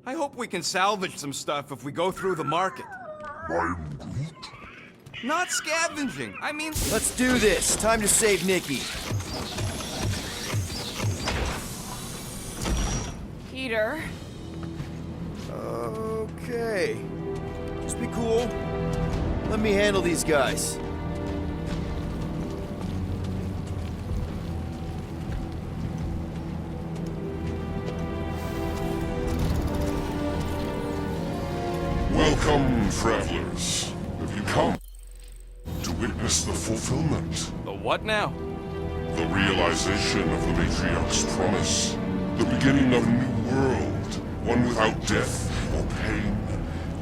I hope we can salvage some stuff if we go through the market. I'm Groot. Not scavenging, I mean... Let's do this. Time to save Nikki. Peter. Okay. Just be cool. Let me handle these guys. Welcome, travelers. Have you come to witness the fulfillment? The what now? The realization of the Matriarch's promise. The beginning of a new world. One without death, or pain,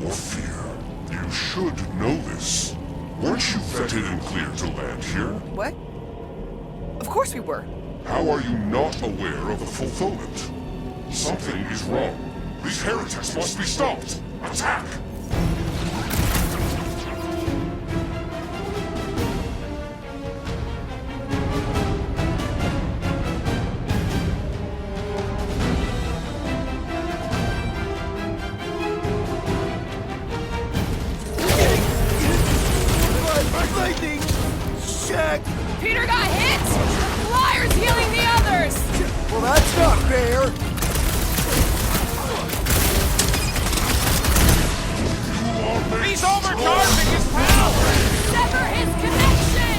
or fear. You should know this. Weren't you vetted and cleared to land here? What? Of course we were. How are you not aware of the fulfillment? Something is wrong. These heretics must be stopped. Attack! Lightning! Check! Peter got hit! Flyer's healing the others! Well, that's not fair! He's overcharging his power! Sever his connection!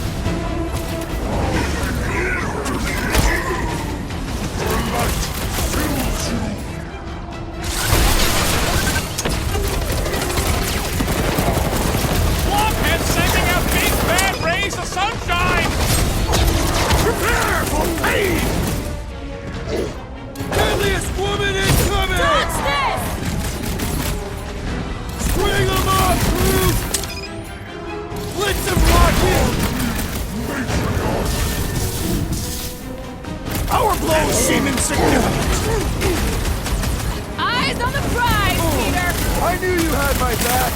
Blockhead sending out big bad rays of sunshine! Prepare for pain! Deadliest woman incoming! Watch this! Swing 'em up, Groot! Blitz and rocket! Our blows seem insignificant! Eyes on the prize, Peter! I knew you had my back!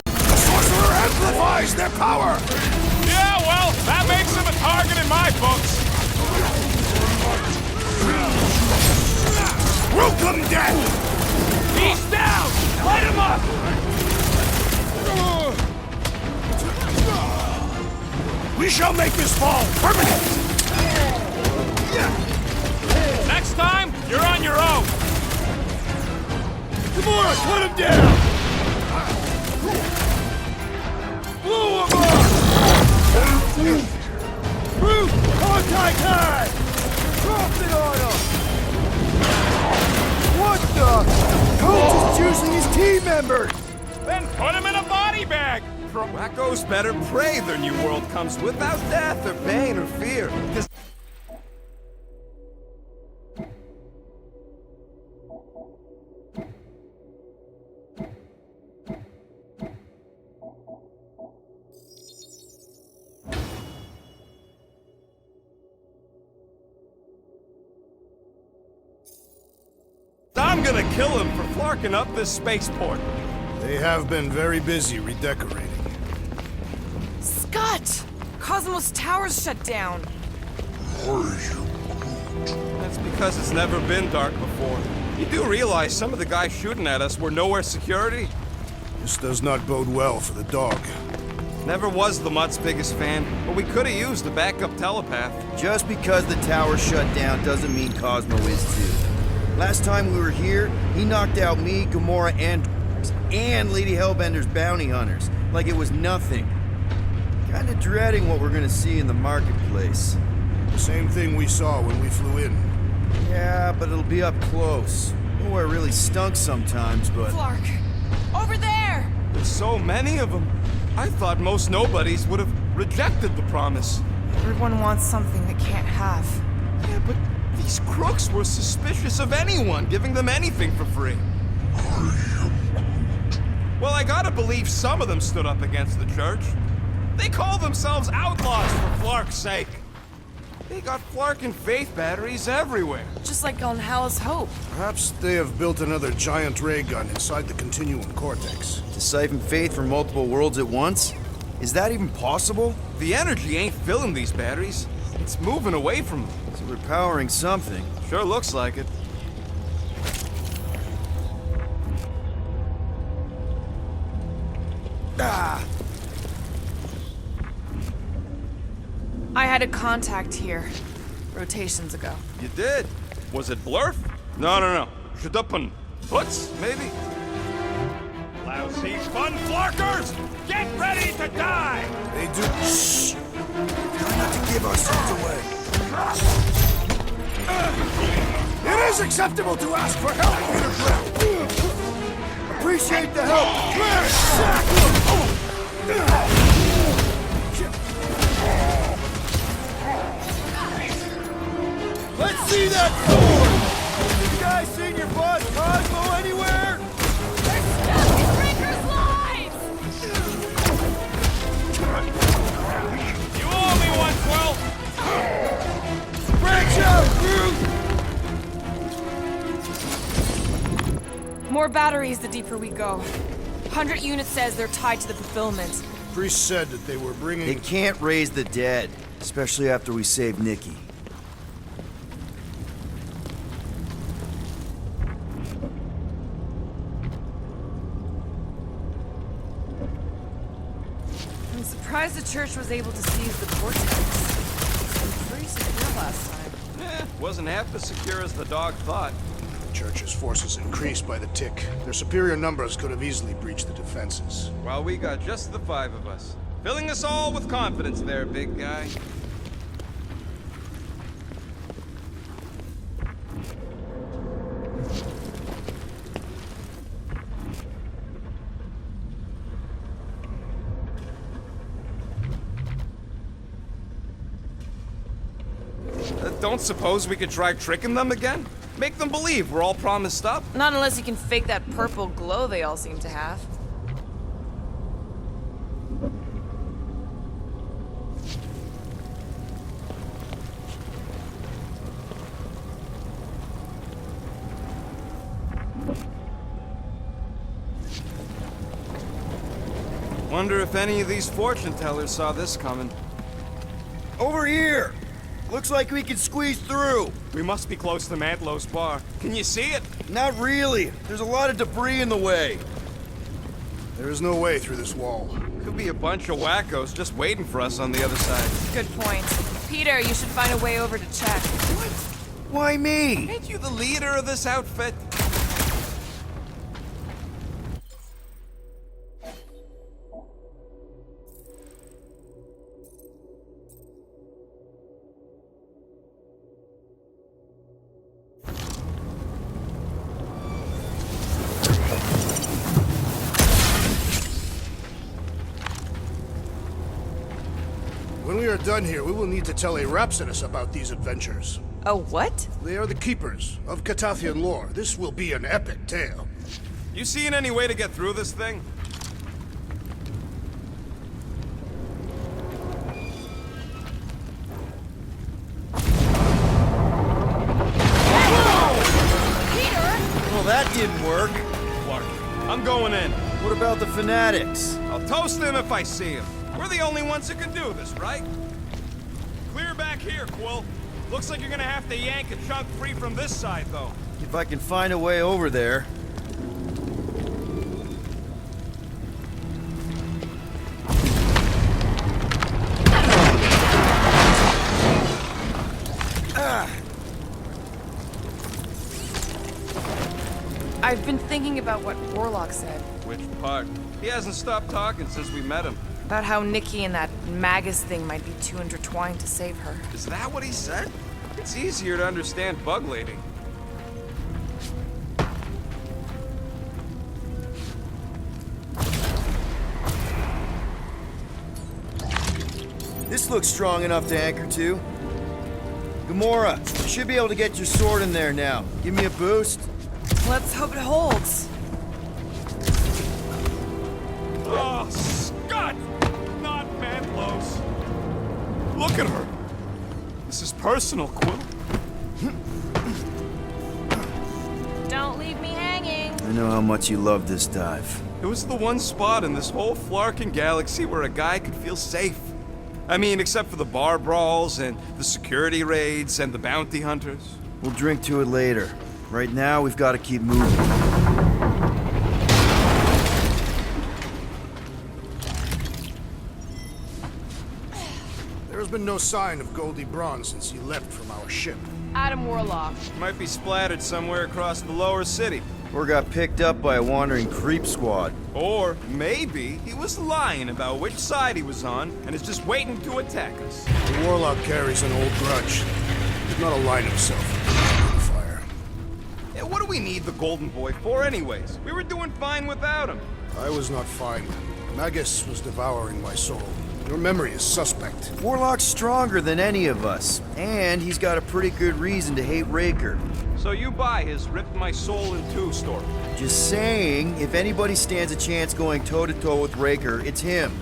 The sorcerer amplifies their power! Yeah, well, that makes him a target in my books. Welcome, death! He's down! Light him up! We shall make this fall permanent! Next time, you're on your own. Gamora, cut him down! Blow him up! Groot, contact time! Drop it on him! What the? Coach is choosing his team members! Then put him in a body bag. Wackos better pray their new world comes without death or pain or fear. 'Cause I'm gonna kill him for flarking up this spaceport. They have been very busy redecorating. Scott! Cosmos Tower's shut down. That's because it's never been dark before. You do realize some of the guys shooting at us were nowhere security? This does not bode well for the dog. Never was the Mutt's biggest fan, but we could have used a backup telepath. Just because the tower shut down doesn't mean Cosmo is too. Last time we were here, he knocked out me, Gamora, and Lady Hellbender's bounty hunters, like it was nothing. Kinda dreading what we're gonna see in the marketplace. The same thing we saw when we flew in. Yeah, but it'll be up close. Nowhere really stunk sometimes, but... Flark! Over there! There's so many of them. I thought most nobodies would have rejected the promise. Everyone wants something they can't have. Yeah, but these crooks were suspicious of anyone giving them anything for free. Well, I gotta believe some of them stood up against the church. They call themselves outlaws for Flark's sake. They got Flark and Faith batteries everywhere. Just like on Hal's Hope. Perhaps they have built another giant ray gun inside the Continuum Cortex. To siphon faith from multiple worlds at once? Is that even possible? The energy ain't filling these batteries. It's moving away from them. So we're powering something. Sure looks like it. I had a contact here, rotations ago. You did? Was it Blurf? No. Shadupun. Butts, maybe? Lousy fun flarkers! Get ready to die! They do. Shh! Try not to give ourselves away. It is acceptable to ask for help, Peter Grill. Appreciate the help. Clear sack! Let's see that sword! You guys seen your boss Cosmo anywhere? They're stuck in Breaker's lines! You owe me 112! Branch out, crew! More batteries the deeper we go. 100 units says they're tied to the fulfillment. Priest said that they were bringing. They can't raise the dead, especially after we save Nikki. I'm surprised the church was able to seize the vortex. It was pretty secure last time. Wasn't half as secure as the dog thought. The church's forces increased by the tick. Their superior numbers could have easily breached the defenses. While we got just the 5 of us. Filling us all with confidence there, big guy. Don't suppose we could try tricking them again? Make them believe we're all promised up? Not unless you can fake that purple glow they all seem to have. Wonder if any of these fortune tellers saw this coming. Over here! Looks like we can squeeze through. We must be close to Mantlo's bar. Can you see it? Not really. There's a lot of debris in the way. There is no way through this wall. Could be a bunch of wackos just waiting for us on the other side. Good point. Peter, you should find a way over to check. Why me? Ain't you the leader of this outfit? When we are done here, we will need to tell a Rhapsodus about these adventures. Oh, what? They are the keepers of Catathian lore. This will be an epic tale. You seeing any way to get through this thing? Peter! Well, that didn't work. Clark, I'm going in. What about the fanatics? I'll toast them if I see them. We're the only ones who can do this, right? Clear back here, Quill. Looks like you're gonna have to yank a chunk free from this side, though. If I can find a way over there. I've been thinking about what Warlock said. Which part? He hasn't stopped talking since we met him. About how Nikki and that Magus thing might be too intertwined to save her. Is that what he said? It's easier to understand Bug Lady. This looks strong enough to anchor to. Gamora, you should be able to get your sword in there now. Give me a boost. Let's hope it holds. Oh, Scott! Not Mantlos. Look at her. This is personal, Quill. Don't leave me hanging. I know how much you love this dive. It was the one spot in this whole Flarkin galaxy where a guy could feel safe. I mean, except for the bar brawls and the security raids and the bounty hunters. We'll drink to it later. Right now, we've got to keep moving. There has been no sign of Goldie Braun since he left from our ship. Adam Warlock. Might be splattered somewhere across the lower city. Or got picked up by a wandering creep squad. Or maybe he was lying about which side he was on and is just waiting to attack us. The Warlock carries an old grudge. He did not align himself with the fire. Yeah, what do we need the Golden Boy for anyways? We were doing fine without him. I was not fine. Magus was devouring my soul. Your memory is suspect. Warlock's stronger than any of us, and he's got a pretty good reason to hate Raker. So you buy his ripped my soul in two story. Just saying, if anybody stands a chance going toe-to-toe with Raker, it's him.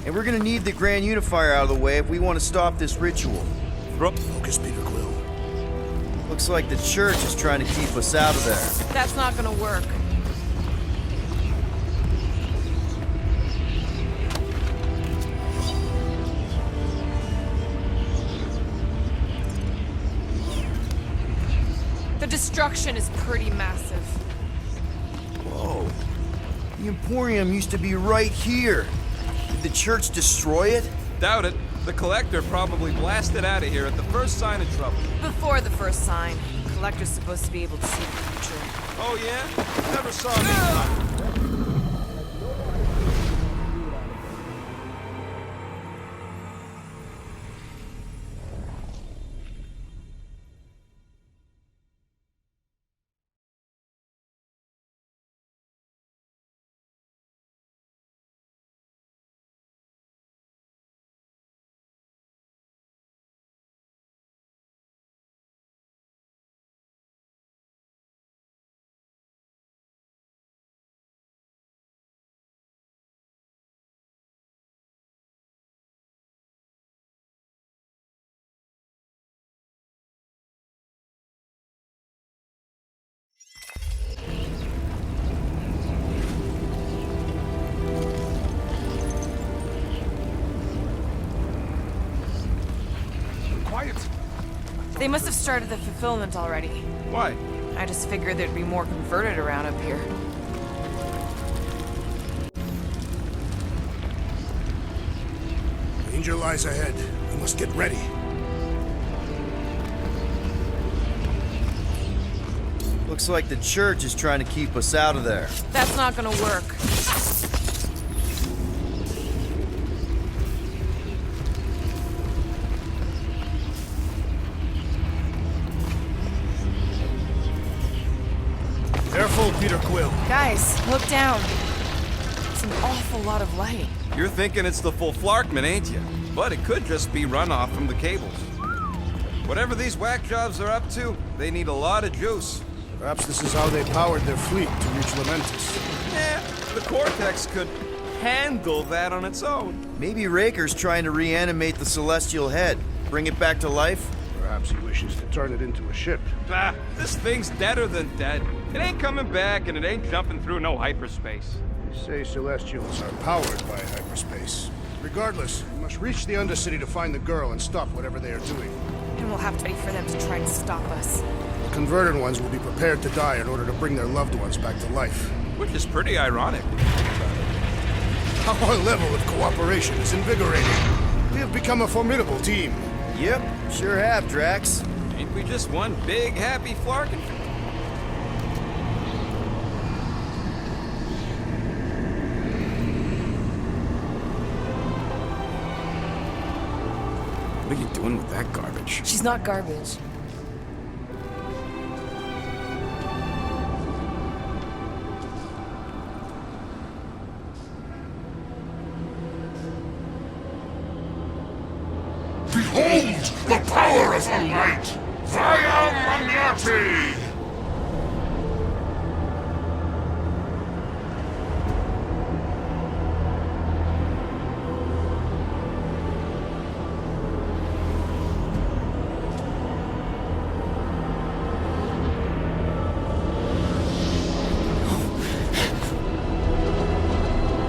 And we're gonna need the Grand Unifier out of the way if we want to stop this ritual. Focus, Peter Quill. Looks like the church is trying to keep us out of there. That's not gonna work. The destruction is pretty massive. Whoa. The Emporium used to be right here. Did the church destroy it? Doubt it. The Collector probably blasted out of here at the first sign of trouble. Before the first sign, the Collector's supposed to be able to see the future. Oh yeah? Never saw me coming. Quiet. They must have started the fulfillment already. Why? I just figured there'd be more converted around up here. Danger lies ahead. We must get ready. Looks like the church is trying to keep us out of there. That's not gonna work. Careful, Peter Quill. Guys, look down. It's an awful lot of light. You're thinking it's the full Flarkman, ain't you? But it could just be runoff from the cables. Whatever these whack jobs are up to, they need a lot of juice. Perhaps this is how they powered their fleet to reach Lamentus. Yeah, the Cortex could handle that on its own. Maybe Raker's trying to reanimate the Celestial Head. Bring it back to life? Perhaps he wishes to turn it into a ship. Ah, this thing's deader than dead. It ain't coming back, and it ain't jumping through no hyperspace. They say Celestials are powered by hyperspace. Regardless, we must reach the Undercity to find the girl and stop whatever they are doing. And we'll have to wait for them to try to stop us. The converted ones will be prepared to die in order to bring their loved ones back to life. Which is pretty ironic. Our level of cooperation is invigorating. We have become a formidable team. Yep, sure have, Drax. Ain't we just one big happy Flarkin? What are you doing with that garbage? She's not garbage. Behold the power of the light! Via Magnati!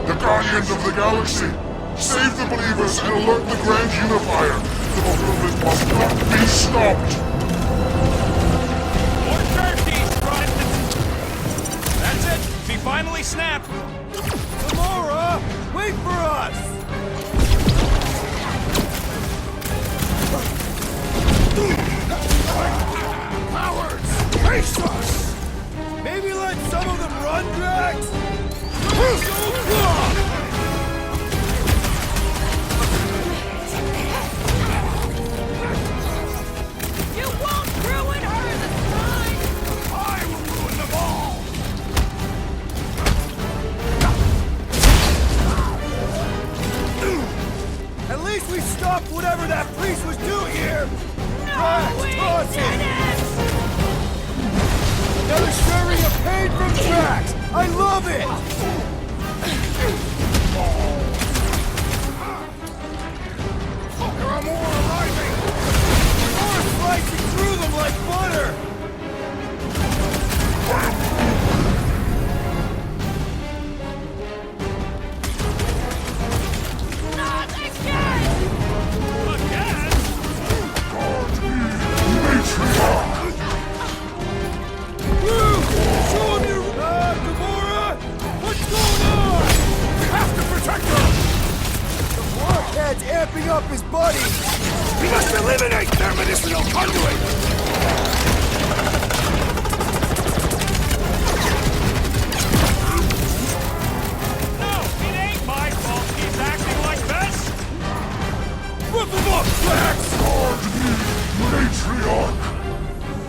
The Guardians of the Galaxy! Save the believers and alert the Grand Unifier. The movement must not be stopped. More turkeys, Protestants! That's it! She finally snapped! Gamora! Wait for us! Cowards! Face us! Maybe let some of them run, Drax? You won't ruin her this time! I will ruin them all! At least we stopped whatever that priest was doing here! No, Drax, we toss it! didn't! Another stirring of pain from Drax! I love it! There are more arriving! More slicing through them like butter! Not again! Again? Show him your... Gamora! What's going on? We have to protect her! The blockhead's amping up his buddy! We must eliminate their medicinal conduit! No, it ain't my fault he's acting like this! Rip him up, Drax! Matriarch!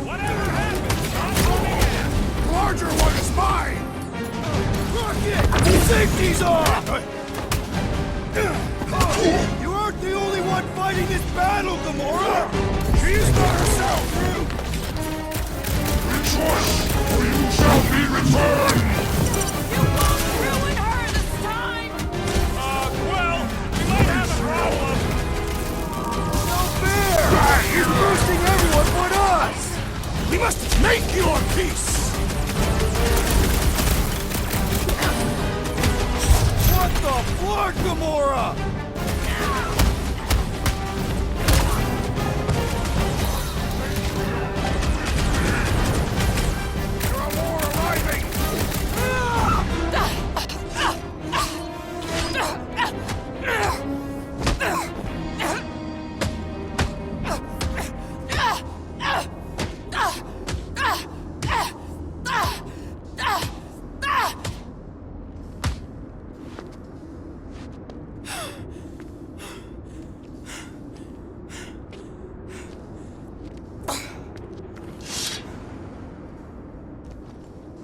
Whatever happens, I'm coming in! The larger one is mine! Rocket! Safety's off! You aren't the only one fighting this battle, Gamora! She is not herself! Rejoice, or you shall be returned! You won't ruin her this time! Well, we might have a problem. No fair! He's boosting everyone but us! We must make your peace! What the fuck, Gamora? There are more arriving!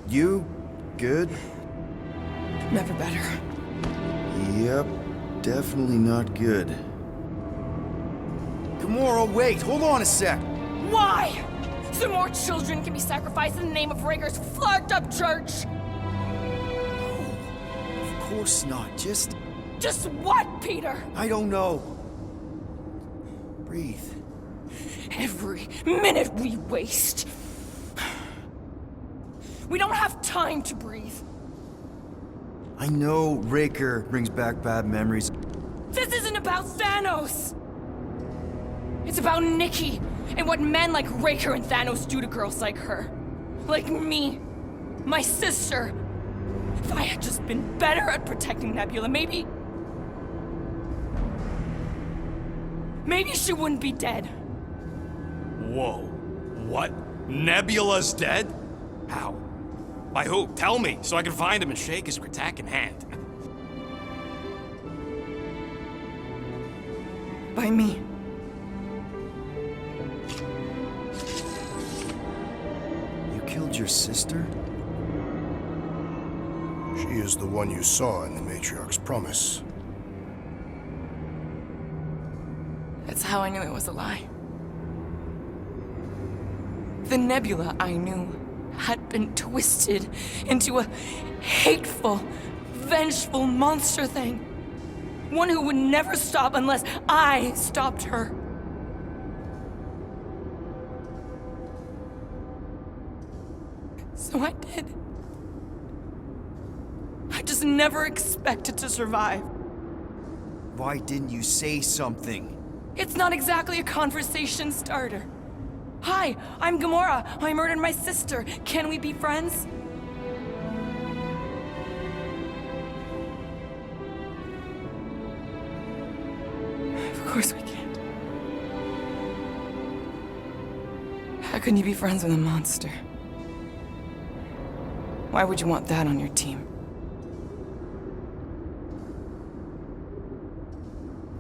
You good? Never better. Yep, definitely not good. Gamora, wait, hold on a sec. Why? So more children can be sacrificed in the name of Raker's flarked up church? Of course not, just... Just what, Peter? I don't know. Breathe. Every minute we waste. We don't have time to breathe. I know Raker brings back bad memories. This isn't about Thanos! It's about Nikki and what men like Raker and Thanos do to girls like her. Like me. My sister. If I had just been better at protecting Nebula, maybe she wouldn't be dead. Whoa. What? Nebula's dead? How? By who? Tell me, so I can find him and shake his Kratak in hand. By me. You killed your sister? She is the one you saw in the Matriarch's promise. That's how I knew it was a lie. The Nebula I knew had been twisted into a hateful, vengeful monster thing. One who would never stop unless I stopped her. So I did. I just never expected to survive. Why didn't you say something? It's not exactly a conversation starter. Hi, I'm Gamora. I murdered my sister. Can we be friends? Of course we can't. How can you be friends with a monster? Why would you want that on your team?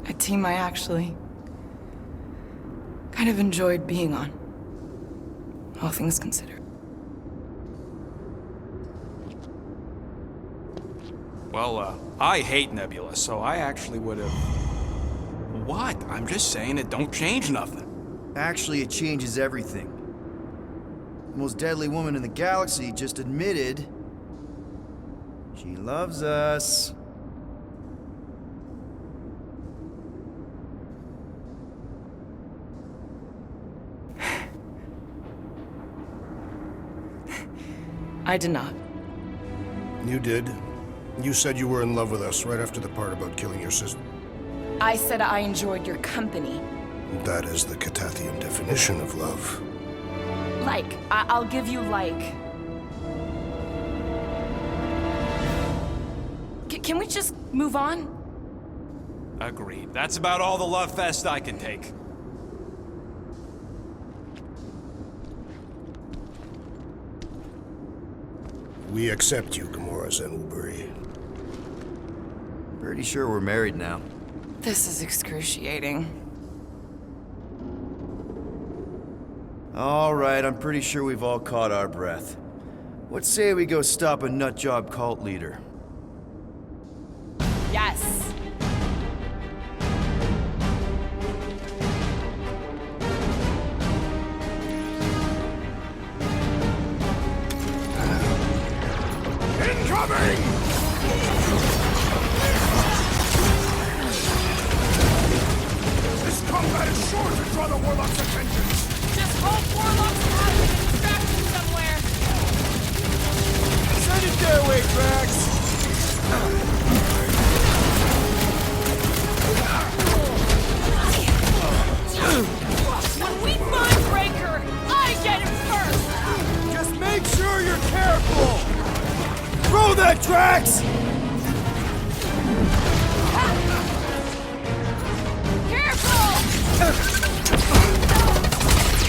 A team I actually kind of enjoyed being on, all things considered. Well, I hate Nebula, so I actually would have... What? I'm just saying it don't change nothing. Actually, it changes everything. The most deadly woman in the galaxy just admitted she loves us. I did not. You did. You said you were in love with us right after the part about killing your sister. I said I enjoyed your company. That is the Catathian definition of love. Like, I'll give you like... Can we just move on? Agreed. That's about all the love fest I can take. We accept you, Gamora Zenwoobury. Pretty sure we're married now. This is excruciating. All right, I'm pretty sure we've all caught our breath. What say we go stop a nutjob cult leader? Yes. Incoming! This combat is sure to draw the Warlock's attention! Just hope Warlock's having a distraction somewhere. Send it their way, Drax! When we find Breaker, I get him first! Just make sure you're careful! Throw that, Drax! Careful!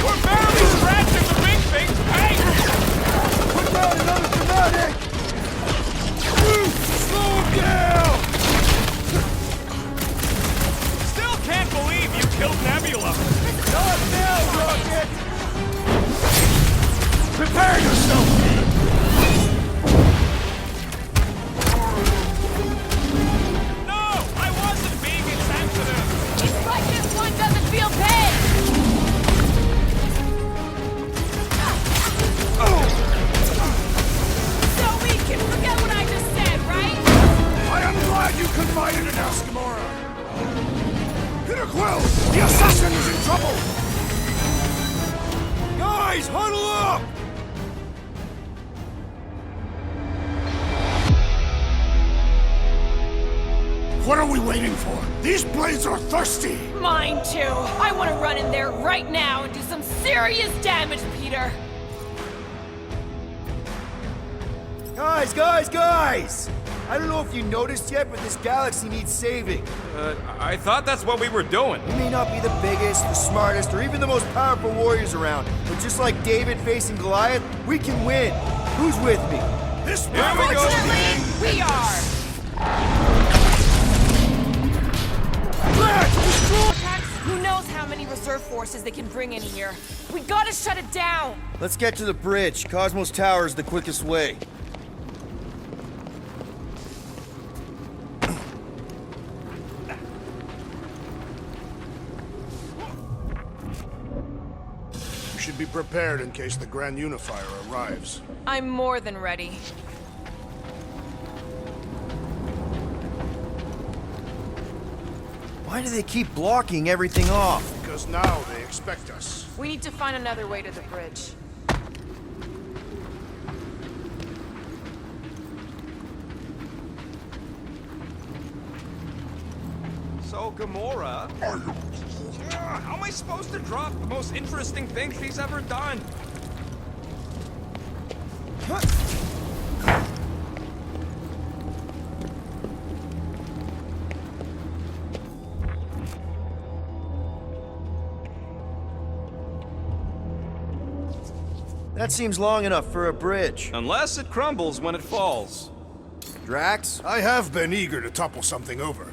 We're barely scratching the big things, hey! Put down another dramatic! Slow him down! Still can't believe you killed Nebula. Not now, Rocket! Prepare yourself! No, I wasn't being insensitive. It's like this one doesn't feel pain! So we can forget what I just said, right? I am glad you confided in us, Gamora! Peter Quill! The assassin is in trouble! Guys, huddle up! What are we waiting for? These blades are thirsty! Mine too. I want to run in there right now and do some serious damage, Peter. Guys! I don't know if you noticed yet, but this galaxy needs saving. I thought that's what we were doing. We may not be the biggest, the smartest, or even the most powerful warriors around, but just like David facing Goliath, we can win. Who's with me? This Here we go. Fortunately, we are. Who knows how many reserve forces they can bring in here? We gotta shut it down. Let's get to the bridge. Cosmos Tower is the quickest way. You should be prepared in case the Grand Unifier arrives. I'm more than ready. Why do they keep blocking everything off? Because now they expect us. We need to find another way to the bridge. So, Gamora... How am I supposed to drop the most interesting thing she's ever done? That seems long enough for a bridge. Unless it crumbles when it falls. Drax? I have been eager to topple something over.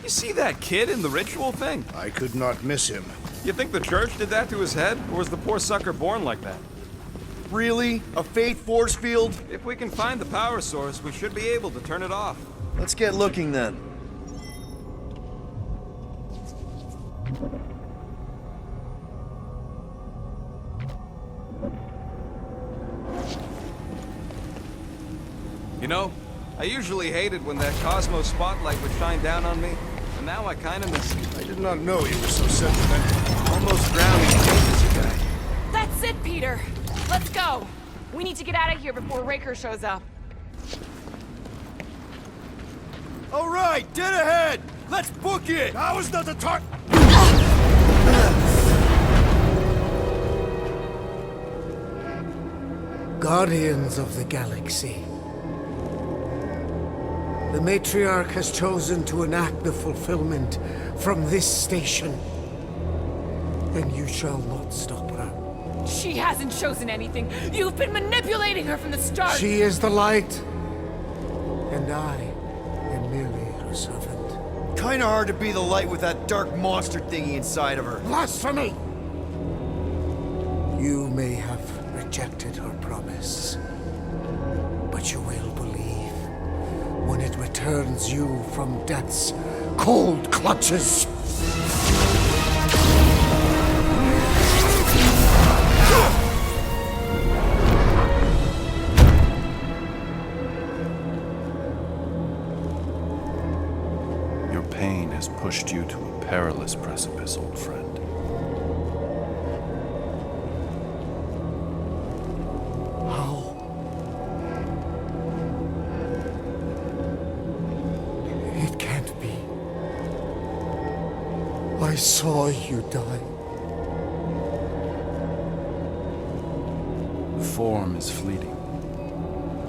You see that kid in the ritual thing? I could not miss him. You think the church did that to his head? Or was the poor sucker born like that? Really? A faith force field? If we can find the power source, we should be able to turn it off. Let's get looking then. You know, I usually hated when that Cosmos spotlight would shine down on me, and now I kinda miss it. I did not know you were so sentimental. Almost drowned me as a guy. That's it, Peter. Let's go. We need to get out of here before Raker shows up. All right, dead ahead! Let's book it! Now is not the time! Guardians of the Galaxy. The Matriarch has chosen to enact the fulfillment from this station. And you shall not stop her. She hasn't chosen anything. You've been manipulating her from the start. She is the light. And I am merely her servant. Kinda hard to be the light with that dark monster thingy inside of her. Blasphemy! You may have rejected her promise, but you will believe when it returns you from death's cold clutches. Your pain has pushed you to a perilous precipice, old friend. How? It can't be. I saw you die. Form is fleeting,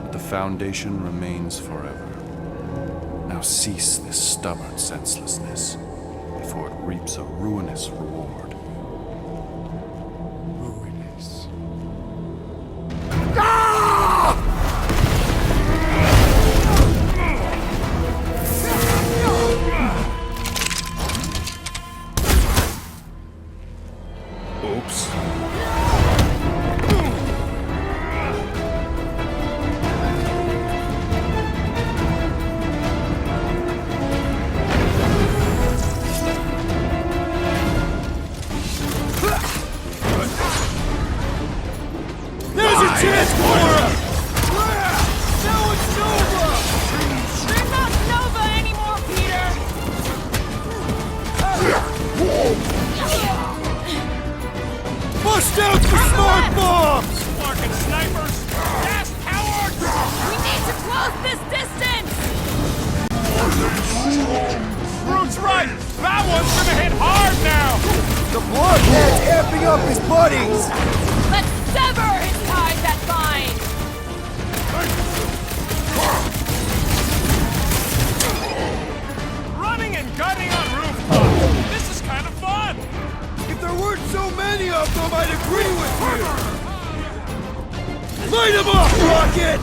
but the foundation remains forever. Now cease this stubborn senselessness before it reaps a ruinous reward. Ruinous. Oops. There's a chance for her! Now it's Nova! They're not Nova anymore, Peter! Bust out the smart bombs! Fucking snipers! Fast cowards! We need to close this distance! Groot's right! That one's gonna hit hard now! The bloodhead's amping up his buddies! Let's sever his ties that bind! Running and gunning on rooftops! This is kind of fun! If there weren't so many of them, I'd agree with you! Light him up, Rocket!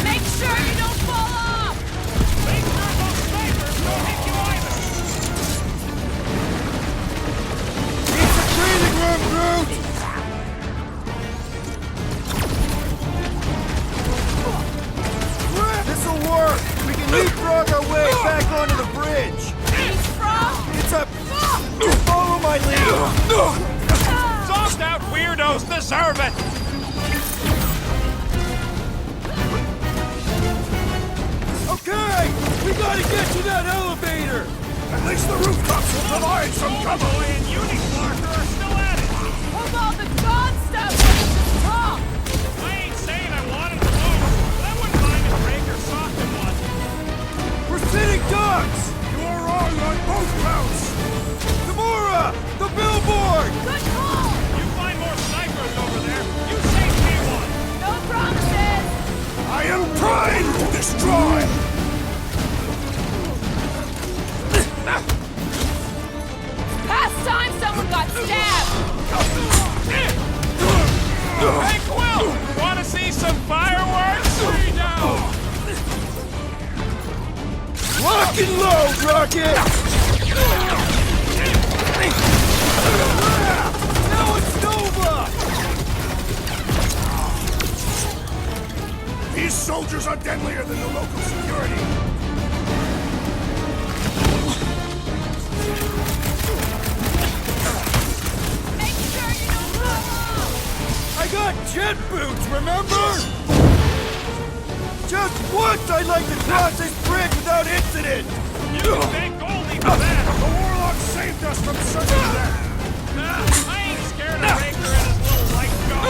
Make sure you don't fall off! Make sure those snipers don't hit you either! It's a training room, Groot! This'll work! We can leapfrog our way back onto the bridge! It's a... Just follow my lead! Zonked out weirdos deserve it! Okay! We gotta get to that elevator! At least the rooftops will provide some cover! Boy and Uniflarker are still at it! The gods stop wanting to talk! I ain't saying I want him to lose, but I wouldn't mind if Raker softened one. We're sitting ducks! You are wrong on both counts! Gamora! The billboard! Good call! You find more snipers over there, you save me one. No promises! I am trying to destroy! Past time someone got stabbed! Hey, Quill! Wanna see some fireworks? Lock and load, Rocket! Now it's Nova! These soldiers are deadlier than the local security! Make sure you don't blow up! I got jet boots, remember? Just once I'd like to cross this bridge without incident! You can thank Goldie for that. The Warlock saved us from certain death! Nah, I ain't scared of Raker and his little light gun.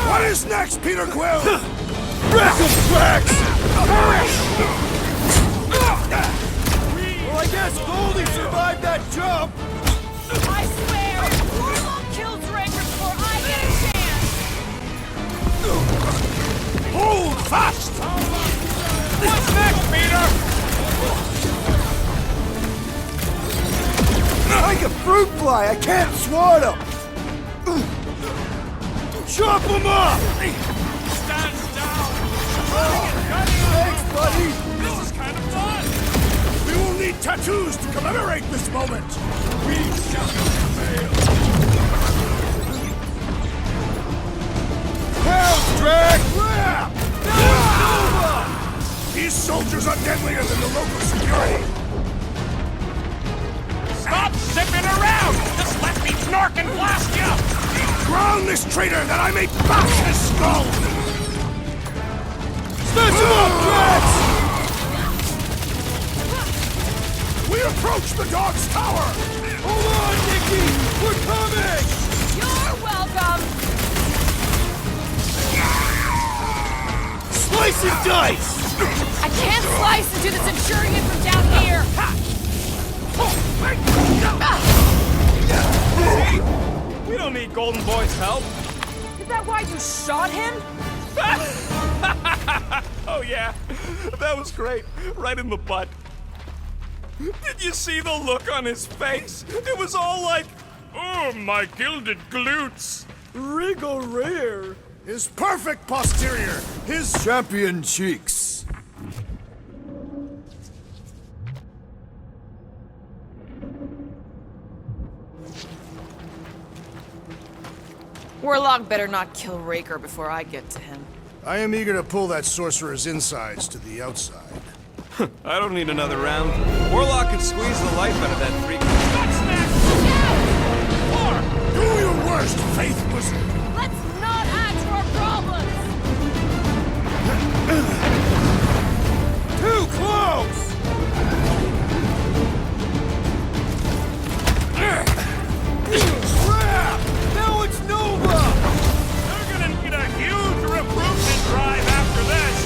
What is next, Peter Quill? Wrestle tracks! Well, I guess Goldie survived that jump! I swear, if Warlock kills Raker before I get a chance! Hold fast! What's next, Peter? Like a fruit fly, I can't swat him! Chop him up! Stand down. Thanks, buddy! This is kind of fun. We will need tattoos to commemorate this moment! We shall prevail. Pounds, Drag! Nova! These soldiers are deadlier than the local security! Stop zipping around. Just let me snork and blast you. Ground this traitor that I may bash his skull! Smash him up, Drax! We approach the dog's tower! Hold on, Nikki! We're coming! You're welcome! Slice and dice! I can't slice into this Centurion from down here! We don't need Golden Boy's help. Is that why you shot him? Oh yeah, that was great. Right in the butt. Did you see the look on his face? It was all like, oh, my gilded glutes. Regal rear! His perfect posterior! His Champion cheeks! Warlock better not kill Raker before I get to him. I am eager to pull that sorcerer's insides to the outside. I don't need another round. Warlock can squeeze the life out of that freak. Do your worst, Faith Wizard! Let's not add to our problems! Too close! Crap! Now it's Nova! They're gonna need a huge recruitment drive after this.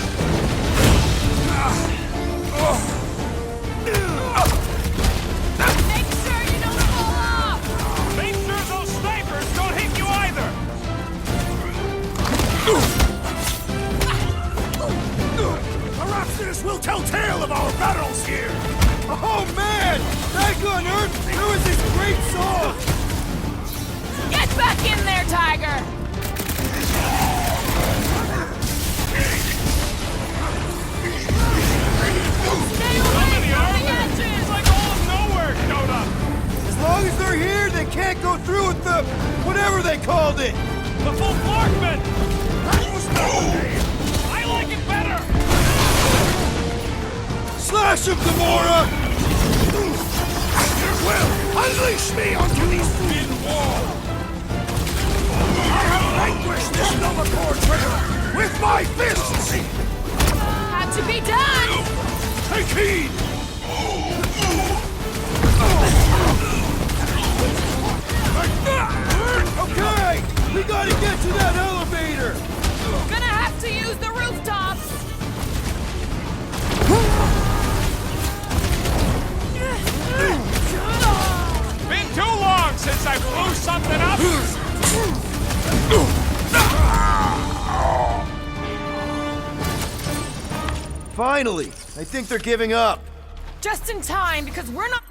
Make sure you don't fall off! Make sure those snipers don't hit you either. Perhaps this will tell tale of our battles here! Oh man! Back on Earth, there was this great song! Get back in there, Tiger! Stay away from the edges! It's like all of nowhere showed up. As long as they're here, they can't go through with the... whatever they called it! The full Flarkman. That was no name! I like it better. Slash him, Gamora! Well, unleash me onto these thin walls! I have vanquished this Nova Corps traitor with my fists! Had to be done! Take heed! Okay! We gotta get to that elevator! Gonna have to use the rooftops! Been too long since I blew something up! Finally! I think they're giving up. Just in time, because we're not...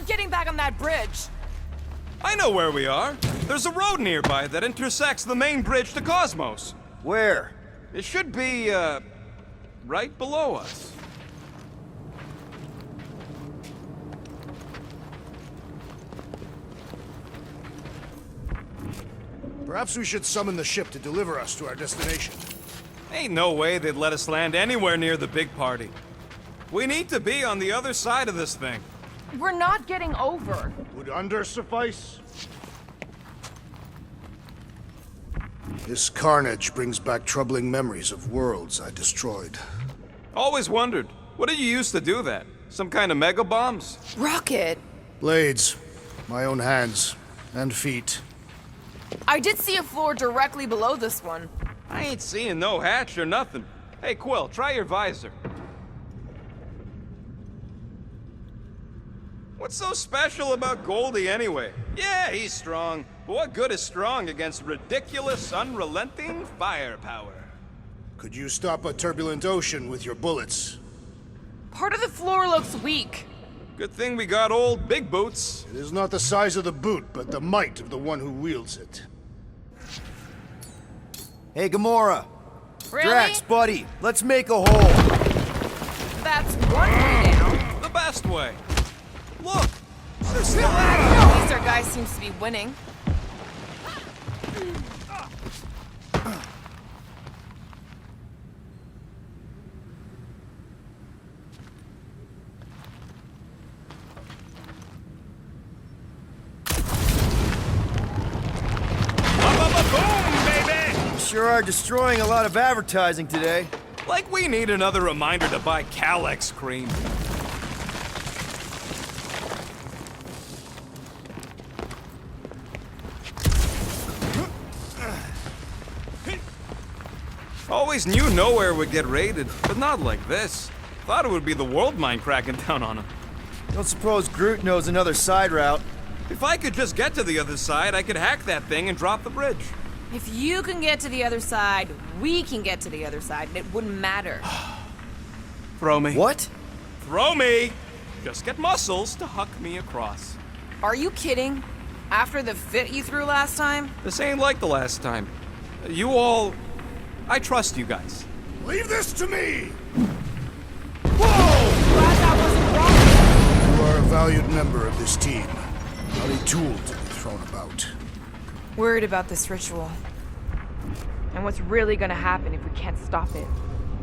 getting back on that bridge. I know where we are. There's a road nearby that intersects the main bridge to Cosmos. Where? It should be, right below us. Perhaps we should summon the ship to deliver us to our destination. Ain't no way they'd let us land anywhere near the big party. We need to be on the other side of this thing. We're not getting over. Would under suffice? This carnage brings back troubling memories of worlds I destroyed. Always wondered, what did you use to do that? Some kind of mega bombs? Rocket! Blades. My own hands. And feet. I did see a floor directly below this one. I ain't seeing no hatch or nothing. Hey, Quill, try your visor. What's so special about Goldie anyway? Yeah, he's strong, but what good is strong against ridiculous, unrelenting firepower? Could you stop a turbulent ocean with your bullets? Part of the floor looks weak. Good thing we got old Big Boots. It is not the size of the boot, but the might of the one who wields it. Hey, Gamora! Really? Drax, buddy, let's make a hole! That's one way down. The best way. Look, they're still at it. At least our guy seems to be winning. Boom, baby! Sure are destroying a lot of advertising today. Like we need another reminder to buy Calyx cream. Always knew nowhere would get raided, but not like this. Thought it would be the world mine cracking down on him. Don't suppose Groot knows another side route. If I could just get to the other side, I could hack that thing and drop the bridge. If you can get to the other side, we can get to the other side, and it wouldn't matter. Throw me. What? Throw me! Just get muscles to huck me across. Are you kidding? After the fit you threw last time? This ain't like the last time. You all... I trust you guys. Leave this to me! Glad that wasn't wrong. You are a valued member of this team. Not a tool to be thrown about. Worried about this ritual. And what's really gonna happen if we can't stop it.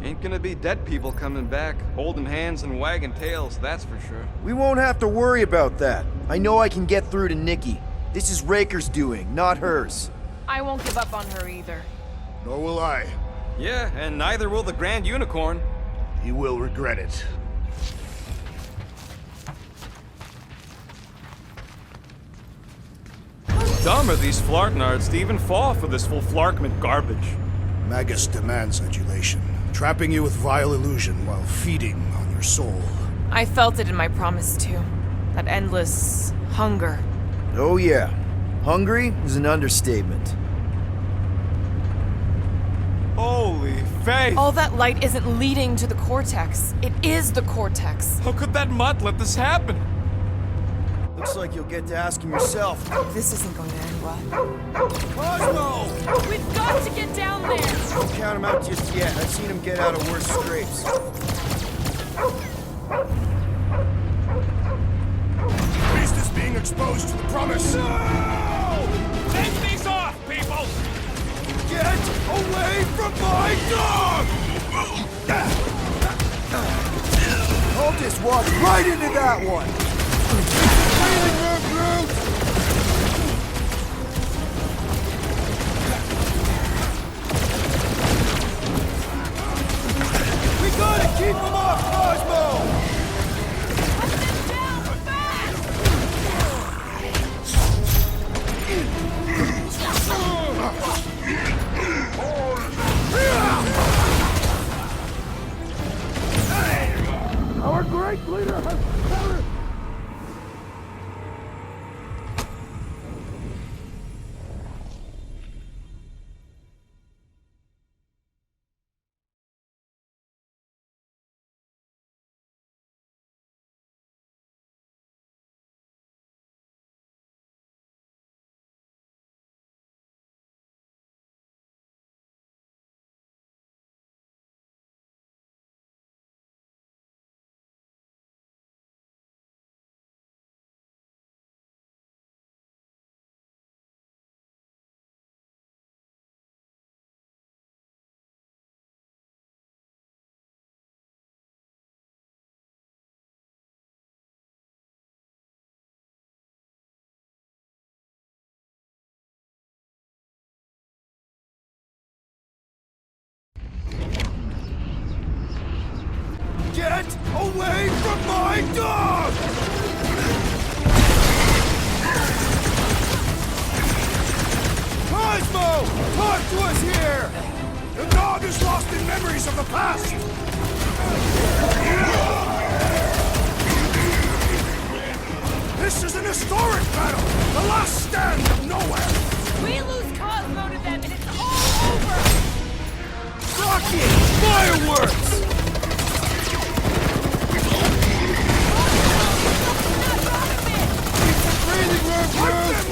Ain't gonna be dead people coming back, holding hands and wagging tails, that's for sure. We won't have to worry about that. I know I can get through to Nikki. This is Raker's doing, not hers. I won't give up on her either. Nor will I. Yeah, and neither will the Grand Unicorn. He will regret it. Dumb are these Flarknards to even fall for this full Flarkment garbage. Magus demands adulation, trapping you with vile illusion while feeding on your soul. I felt it in my promise too. That endless hunger. Oh yeah. Hungry is an understatement. Holy faith! All that light isn't leading to the Cortex. It is the Cortex. How could that mutt let this happen? Looks like you'll get to ask him yourself. This isn't going to end well. Cosmo! We've got to get down there! Don't count him out just yet. I've seen him get out of worse scrapes. Beast is being exposed to the promise. Take these off, people! Get away from my dog! cultists walked right into that one! Breathing room, brute! We gotta keep him off, Cosmo! Our great leader has perished! Get away from my dog! Cosmo! Talk to us here! The dog is lost in memories of the past! This is an historic battle! The last stand of nowhere! We lose Cosmo to them and it's all over! Rocket! Fireworks! Breathing room, brute!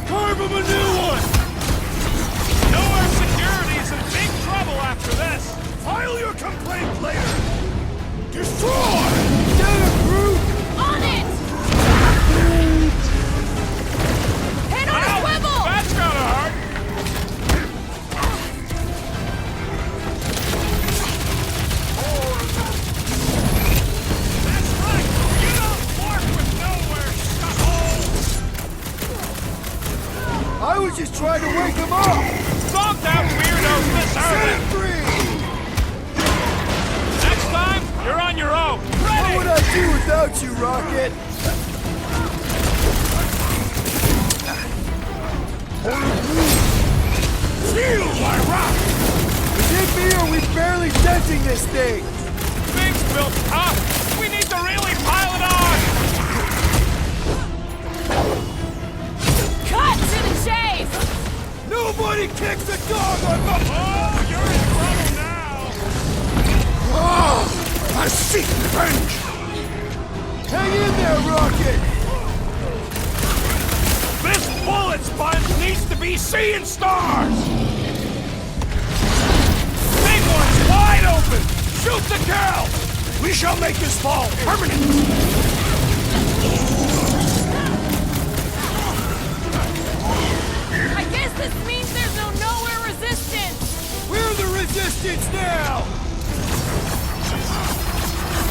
Carve him a new one! Nowhere Security's in big trouble after this! File your complaint later! Destroy! Get it, brute! On it! Hit on a swivel! That's gotta hurt! That's right! You don't work with nowhere, suckholes! I was just trying to wake him up! Stop that weirdos Set deserve him it! free! Next time, you're on your own! What would Ready! I do without you, Rocket? Feel my wrath! Is it me or are we barely denting this thing? Things built up! We need to really pile it on! Cut to the chase! Nobody kicks a dog on my... Oh, you're in trouble now! Oh, I seek revenge! Hang in there, Rocket! This bullet sponge needs to be seeing stars! Big one's wide open! Shoot the girl! We shall make this fall permanent! I guess this means there's no nowhere resistance! We're the resistance now!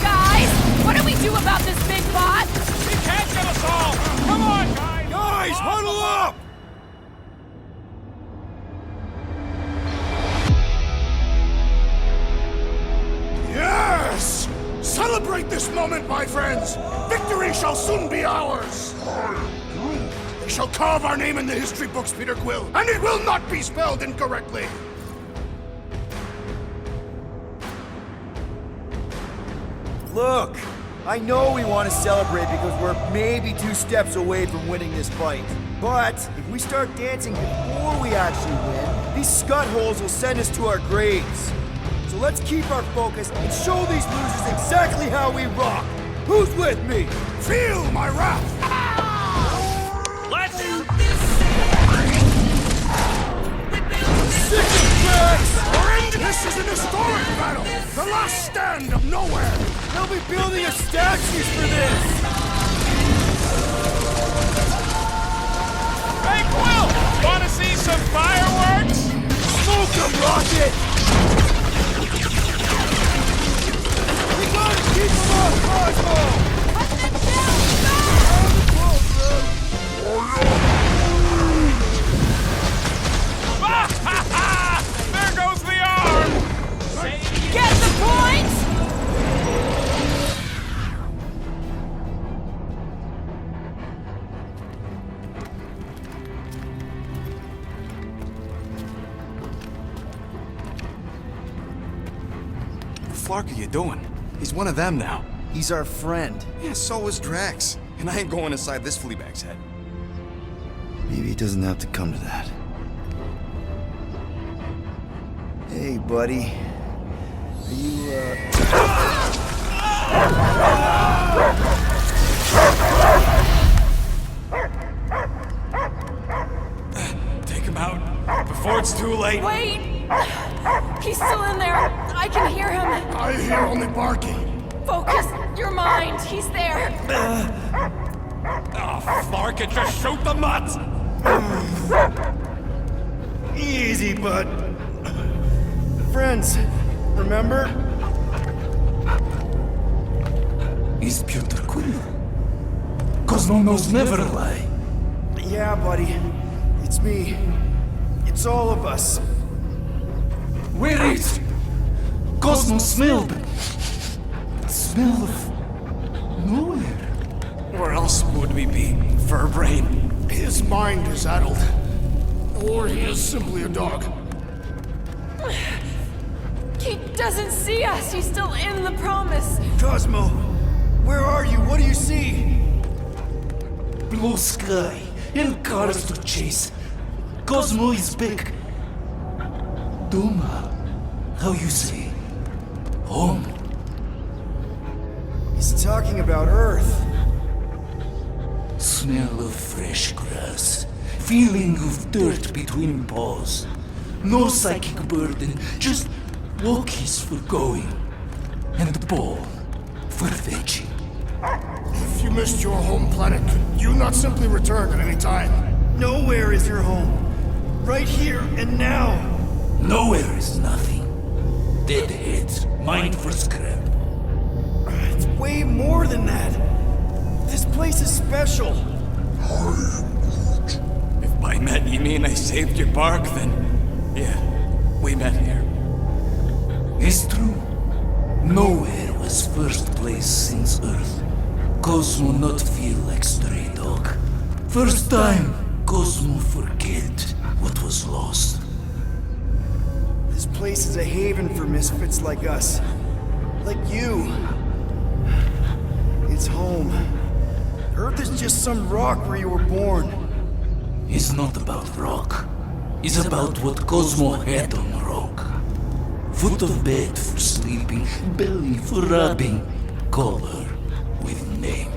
Guys, what do we do about this big bot? He can't get us all! Come on, guys! Guys, huddle up! Yes! Celebrate this moment, my friends! Victory shall soon be ours! They shall carve our name in the history books, Peter Quill, and it will not be spelled incorrectly! Look, I know we want to celebrate because we're maybe 2 steps away from winning this fight. But if we start dancing before we actually win, these scut-holes will send us to our graves. So let's keep our focus and show these losers exactly how we rock. Who's with me? Feel my wrath! Let's... Sick of tracks! This is an historic battle! The last stand of nowhere! They'll be building us statues for this! Hey, Quill! Wanna see some fireworks? Smoke 'em, Rocket! There goes the arm! Get the point? What the flark are you doing? He's one of them now. He's our friend. Yeah, so is Drax. And I ain't going inside this fleabag's head. Maybe it doesn't have to come to that. Hey, buddy. Are you, Take him out before it's too late. Wait! He's still in there. I can hear him. I hear only barking. Focus your mind. He's there. Oh, Flark, it just shoot the mutt! Easy, bud. Friends, remember? Is Peter Quill. Cosmo knows never lie. Yeah, buddy. It's me. It's all of us. Where is Cosmo smelled? Smell of nowhere. Where else would we be, Furbrain? His mind is addled. Or he is simply a dog. He doesn't see us. He's still in the promise. Cosmo, where are you? What do you see? Blue sky and cars to chase. Cosmo is back. Duma, how you say? Home. He's talking about Earth. Smell of fresh grass. Feeling of dirt between paws. No psychic burden, just walkies for going. And the ball for fetching. If you missed your home planet, could you not simply return at any time? Nowhere is your home. Right here and now. Nowhere is nothing. Deadheads, mind for scrap. It's way more than that. This place is special. If by met you mean I saved your bark, then yeah, we met here. It's true. Nowhere was first place since Earth. Cosmo not feel like stray dog. First time, Cosmo forget what was lost. This place is a haven for misfits like us. Like you. It's home. Earth is just some rock where you were born. It's not about rock. It's about what Cosmo had on rock. Foot of bed for sleeping, belly for rubbing, color with name.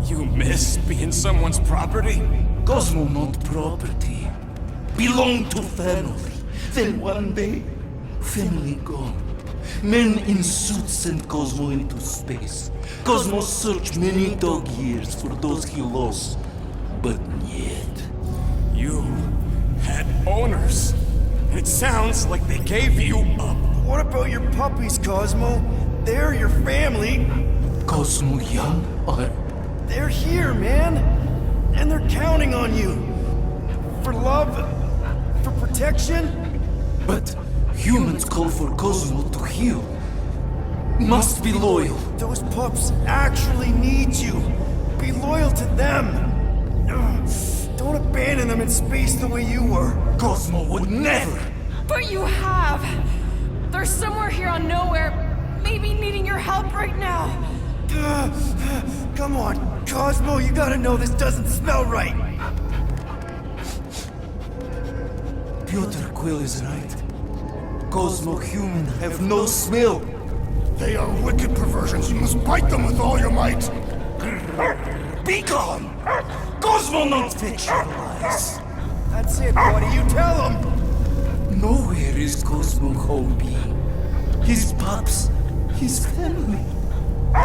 You miss being someone's property? Cosmo not property. Belong to family. Then one day, family gone. Men in suits sent Cosmo into space. Cosmo searched many dog years for those he lost. But yet, You had owners. It sounds like they gave you up. What about your puppies, Cosmo? They're your family. Cosmo young or They're here, man. And they're counting on you. For love, for protection. but humans call for Cosmo to heal. Must be loyal. Those pups actually need you. Be loyal to them. Ugh. Don't abandon them in space the way you were. Cosmo would never. But you have. They're somewhere here on Nowhere, maybe needing your help right now. Come on, Cosmo, you gotta know this doesn't smell right. Peter Quill is right. Cosmo human have no smell. They are wicked perversions. You must bite them with all your might. Be gone! Cosmo not fetch your lies. That's it, buddy, you tell them. Nowhere is Cosmo home being. His pups, his family,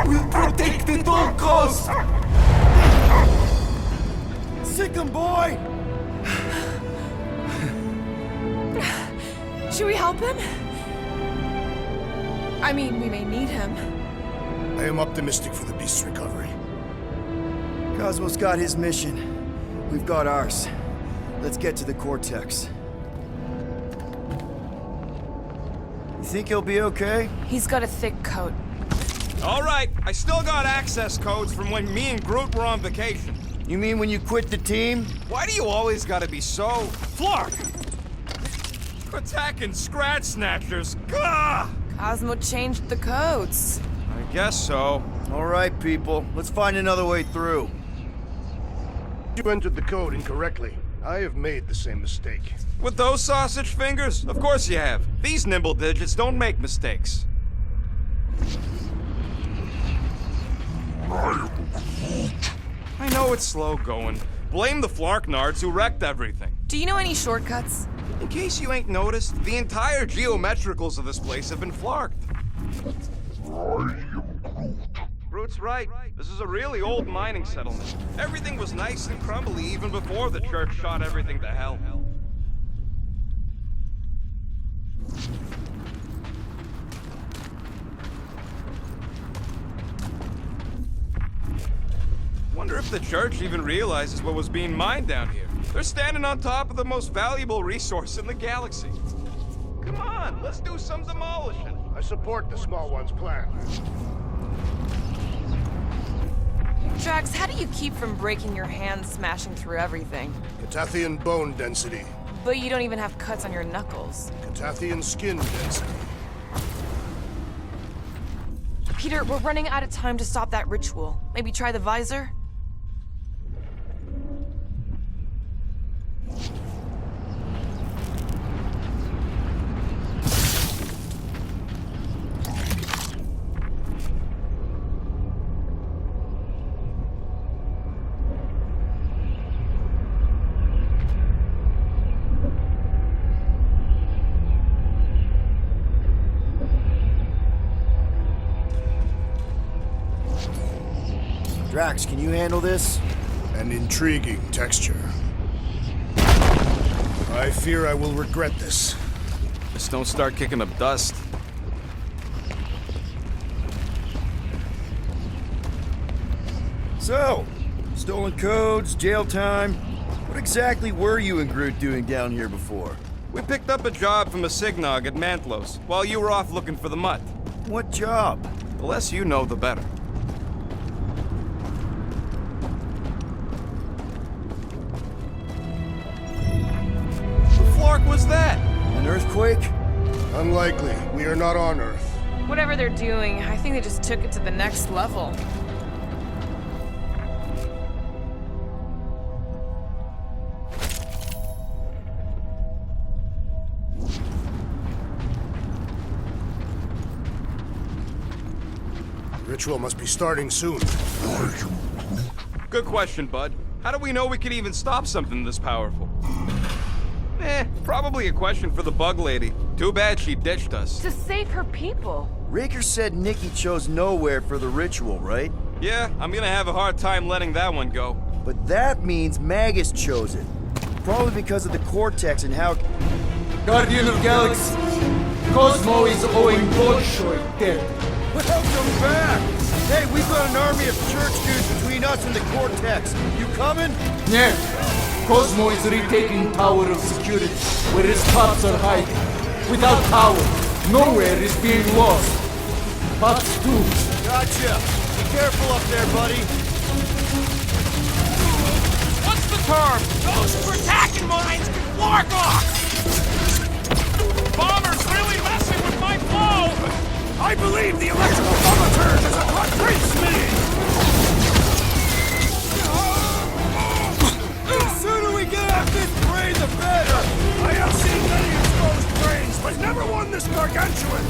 will protect at all costs. Sick 'em, boy! Should we help him? I mean, we may need him. I am optimistic for the beast's recovery. Cosmo's got his mission. We've got ours. Let's get to the Cortex. You think he'll be okay? He's got a thick coat. All right, I still got access codes from when me and Groot were on vacation. You mean when you quit the team? Why do you always gotta be so... Flark! Attacking Scratch Snatchers. Gah! Cosmo changed the codes. I guess so. All right, people. Let's find another way through. You entered the code incorrectly. I have made the same mistake. With those sausage fingers? Of course you have. These nimble digits don't make mistakes. I know it's slow going. Blame the Flarknards who wrecked everything. Do you know any shortcuts? In case you ain't noticed, the entire geometricals of this place have been flarked. Groot's right. This is a really old mining settlement. Everything was nice and crumbly even before the church shot everything to hell. Wonder if the church even realizes what was being mined down here. They're standing on top of the most valuable resource in the galaxy. Come on, let's do some demolishing. I support the small one's plan. Drax, how do you keep from breaking your hands smashing through everything? Catathian bone density. But you don't even have cuts on your knuckles. Catathian skin density. Peter, we're running out of time to stop that ritual. Maybe try the visor? Drax, can you handle this? An intriguing texture. I fear I will regret this. Just don't start kicking up dust. So, stolen codes, jail time. What exactly were you and Groot doing down here before? We picked up a job from a Signog at Mantlos while you were off looking for the mutt. What job? The less you know, the better. What was that? An earthquake? Unlikely. We are not on Earth. Whatever they're doing, I think they just took it to the next level. Ritual must be starting soon. Good question, bud. How do we know we could even stop something this powerful? Probably a question for the bug lady. Too bad she ditched us. To save her people. Raker said Nikki chose nowhere for the ritual, right? Yeah, I'm gonna have a hard time letting that one go. But that means Magus chose it. Probably because of the Cortex and how... Guardian of Galaxy, Cosmo is owing Bolshoi dead. Welcome back! Hey, we've got an army of church dudes between us and the Cortex. You coming? Yeah, Cosmo is retaking Tower of Security, where his cops are hiding. Without power, nowhere is being lost. Bots too. Gotcha. Be careful up there, buddy. What's the term? Those who are attacking mines can flark off! Bomber's really messing with my flow! I believe the electrical bomber turret is a concrete smitty! The sooner we get off this brain, the better! I have seen many exposed brains, but never one this gargantuan!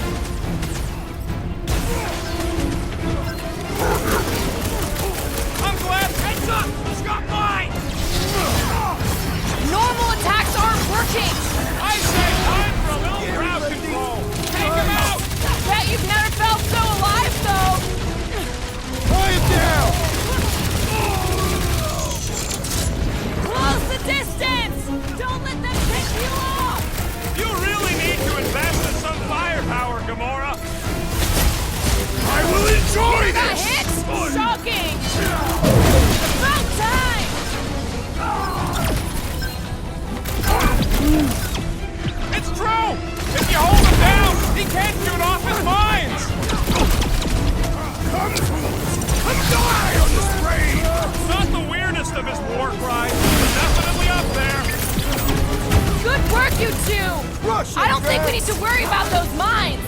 I'm glad. Heads up! He's got mine! Normal attacks aren't working! I say time for a little crowd control! Take him out! Bet you've never felt so alive, though! you two! Rush I it, don't think we Drax! need to worry about those mines!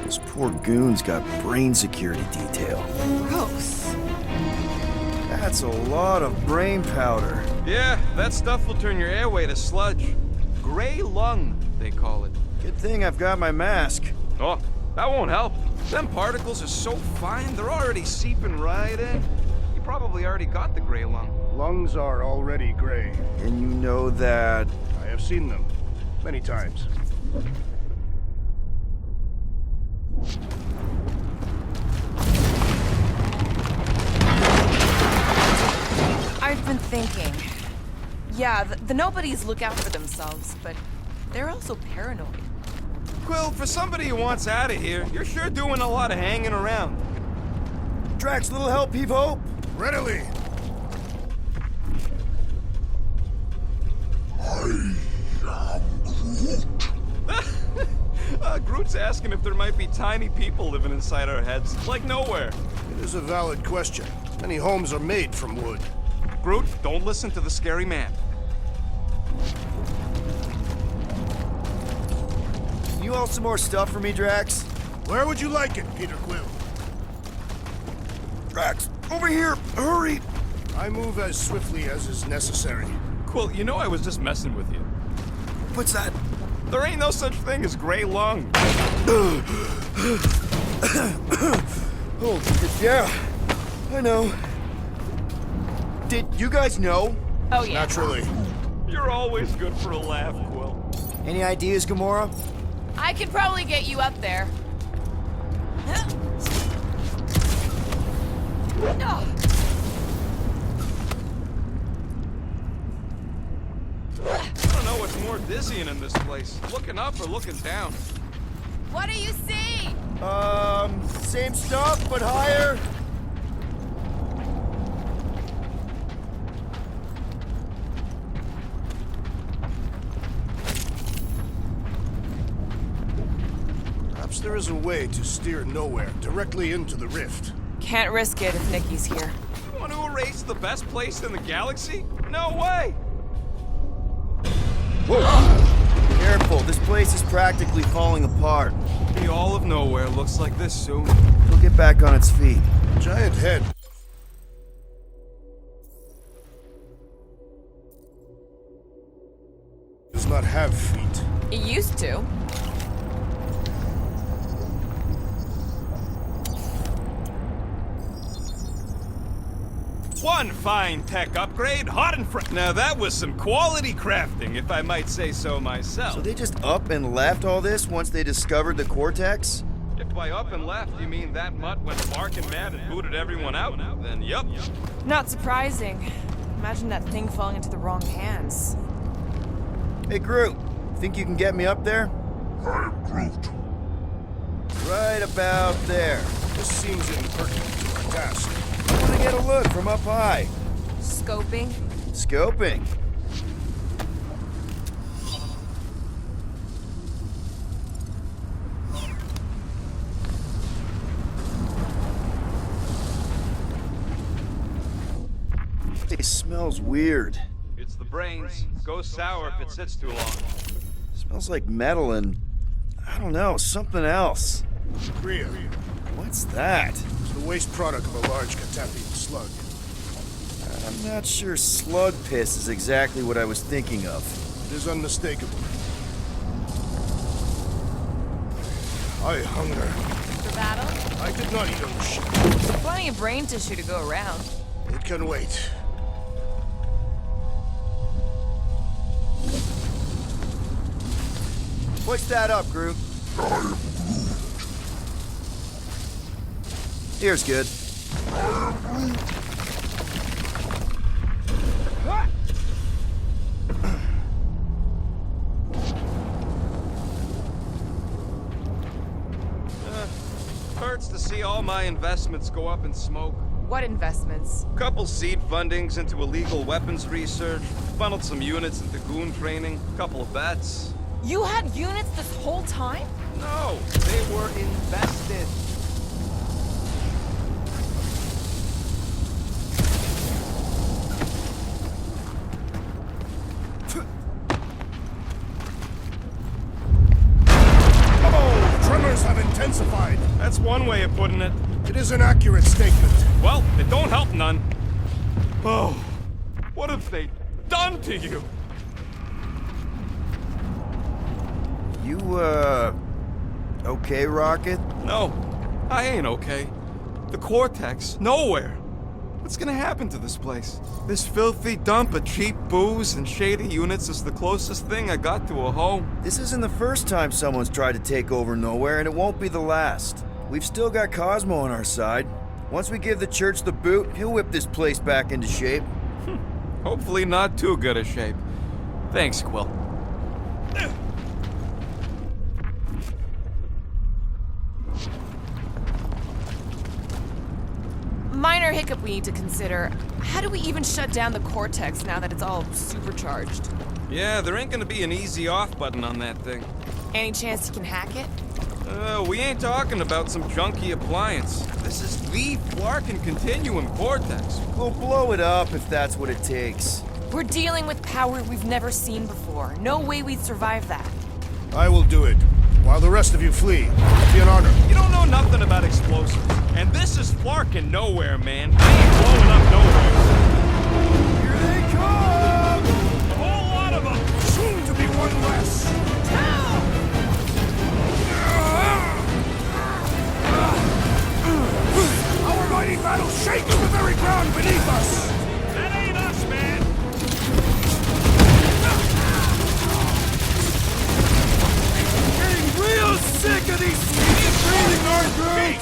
Those poor goons got brain security detail. Gross. That's a lot of brain powder. Yeah, that stuff will turn your airway to sludge. Gray lung, they call it. Good thing I've got my mask. Oh, that won't help. Them particles are so fine, they're already seeping right in. You probably already got the gray lung. Lungs are already gray. And you know that... I have seen them many times. I've been thinking. Yeah, the nobodies look out for themselves, but they're also paranoid. Quill, for somebody who wants out of here, you're sure doing a lot of hanging around. Drax, little help, heave hope. Readily! Groot's asking if there might be tiny people living inside our heads, like nowhere. It is a valid question. Many homes are made from wood. Groot, don't listen to the scary man. You all some more stuff for me, Drax? Where would you like it, Peter Quill? Drax, over here, hurry! I move as swiftly as is necessary. Quill, you know I was just messing with you. What's that? There ain't no such thing as gray lung. Oh, yeah, I know. Did you guys know? Oh yeah. Naturally. You're always good for a laugh, Quill. Any ideas, Gamora? I could probably get you up there. I don't know what's more dizzying in this place, looking up or looking down. What do you see? Same stuff, but higher. Perhaps there is a way to steer nowhere directly into the rift. Can't risk it if Nikki's here. You want to erase the best place in the galaxy? No way! Whoa! Careful, this place is practically falling apart. The all of nowhere looks like this soon. It'll get back on its feet. Giant head. Does not have feet. It used to. One fine tech upgrade, hot and fresh. Now that was some quality crafting, if I might say so myself. So they just up and left all this once they discovered the Cortex? If by up and left you mean that mutt went barking mad and booted everyone out, then yup. Not surprising. Imagine that thing falling into the wrong hands. Hey, Groot, think you can get me up there? I am Groot. Right about there. This seems impertinent to our task. I want to get a look from up high. Scoping? Scoping. It smells weird. It's the brains. Goes sour if it sits too long. Smells like metal and, I don't know, something else. Kriya. What's that? It's the waste product of a large Katapian slug. I'm not sure slug piss is exactly what I was thinking of. It is unmistakable. I hunger. For battle? I did not eat on the ship. Plenty of brain tissue to go around. It can wait. Push that up, Groot. Here's good. Hurts to see all my investments go up in smoke. What investments? Couple seed fundings into illegal weapons research, funneled some units into goon training, couple of bets. You had units this whole time? No, they were invested. That's one way of putting it. It is an accurate statement. Well, it don't help none. Oh, what have they done to you? You, okay, Rocket? No, I ain't okay. The Cortex, nowhere. What's gonna happen to this place? This filthy dump of cheap booze and shady units is the closest thing I got to a home. This isn't the first time someone's tried to take over Nowhere, and it won't be the last. We've still got Cosmo on our side. Once we give the church the boot, he'll whip this place back into shape. Hopefully not too good a shape. Thanks, Quill. Minor hiccup we need to consider. How do we even shut down the Cortex now that it's all supercharged? Yeah, there ain't gonna be an easy off button on that thing. Any chance you can hack it? We ain't talking about some junky appliance. This is the Flarkin Continuum Cortex. We'll blow it up if that's what it takes. We're dealing with power we've never seen before. No way we'd survive that. I will do it. While the rest of you flee. It'll be an honor. You don't know nothing about explosives. And this is Flarkin Nowhere, man. We ain't blowing up nowhere. Here they come! A whole lot of them. Soon to be one less. Our mighty battle shakes the very ground beneath us. That ain't us, man. Getting real sick of these schemes breathing our throat!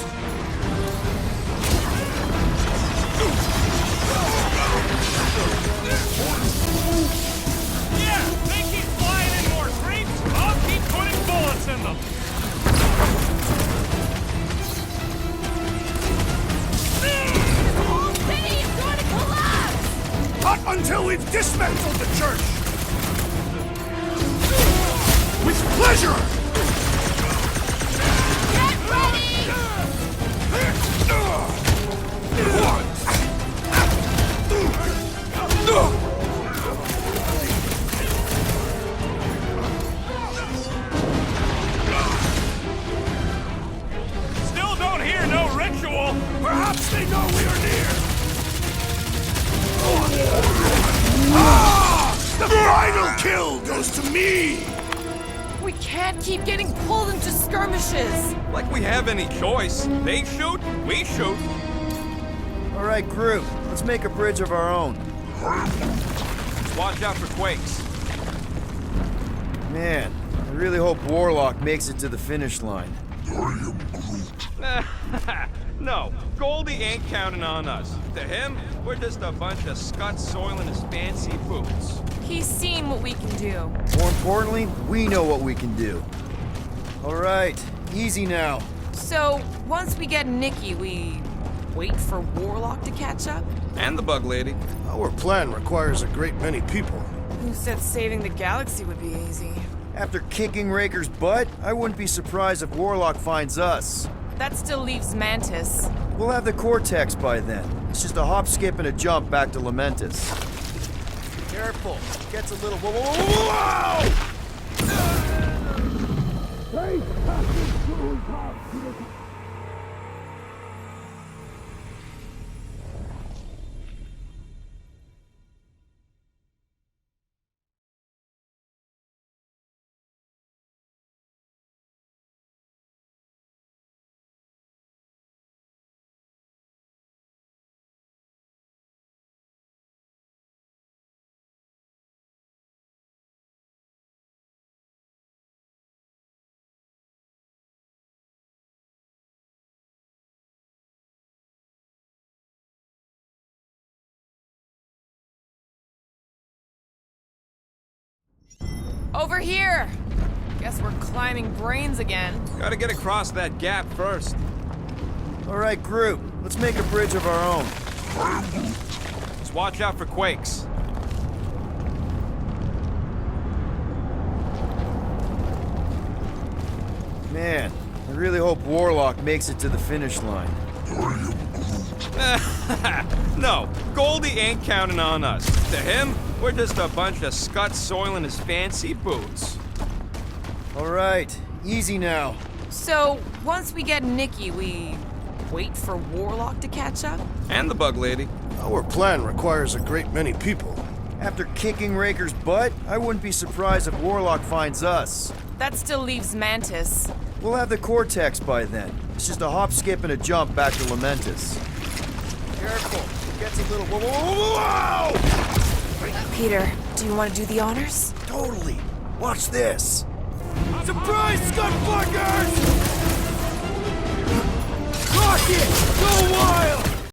Yeah, they keep flying in more creeps. I'll keep putting bullets in them. The whole city is going to collapse! Not until we've dismantled the church. With pleasure. Get ready! Still don't hear no ritual. Perhaps they know we are near. Ah! The final kill goes to me. We can't keep getting pulled into skirmishes. Like we have any choice. They shoot, we shoot. All right, group, let's make a bridge of our own. Just watch out for quakes. Man, I really hope Warlock makes it to the finish line. No, Goldie ain't counting on us. To him, we're just a bunch of scuts soiling his fancy boots. He's seen what we can do. More importantly, we know what we can do. All right, easy now. So, once we get Nikki, we wait for Warlock to catch up? And the bug lady. Our plan requires a great many people. Who said saving the galaxy would be easy? After kicking Raker's butt, I wouldn't be surprised if Warlock finds us. That still leaves Mantis. We'll have the Cortex by then. It's just a hop, skip, and a jump back to Lamentus. Careful. Gets a little... Whoa! Over here! Guess we're climbing brains again. Gotta get across that gap first. All right, group, let's make a bridge of our own. Just watch out for quakes. Man, I really hope Warlock makes it to the finish line. No, Goldie ain't counting on us. To him, we're just a bunch of scuts soiling his fancy boots. All right, easy now. So, once we get Nikki, we wait for Warlock to catch up? And the bug lady. Our plan requires a great many people. After kicking Raker's butt, I wouldn't be surprised if Warlock finds us. That still leaves Mantis. We'll have the Cortex by then. It's just a hop, skip, and a jump back to Lamentus. Careful. It gets a little... Whoa! Peter, do you want to do the honors? Totally. Watch this. Surprise, Scutfuckers! Lock it! Go on!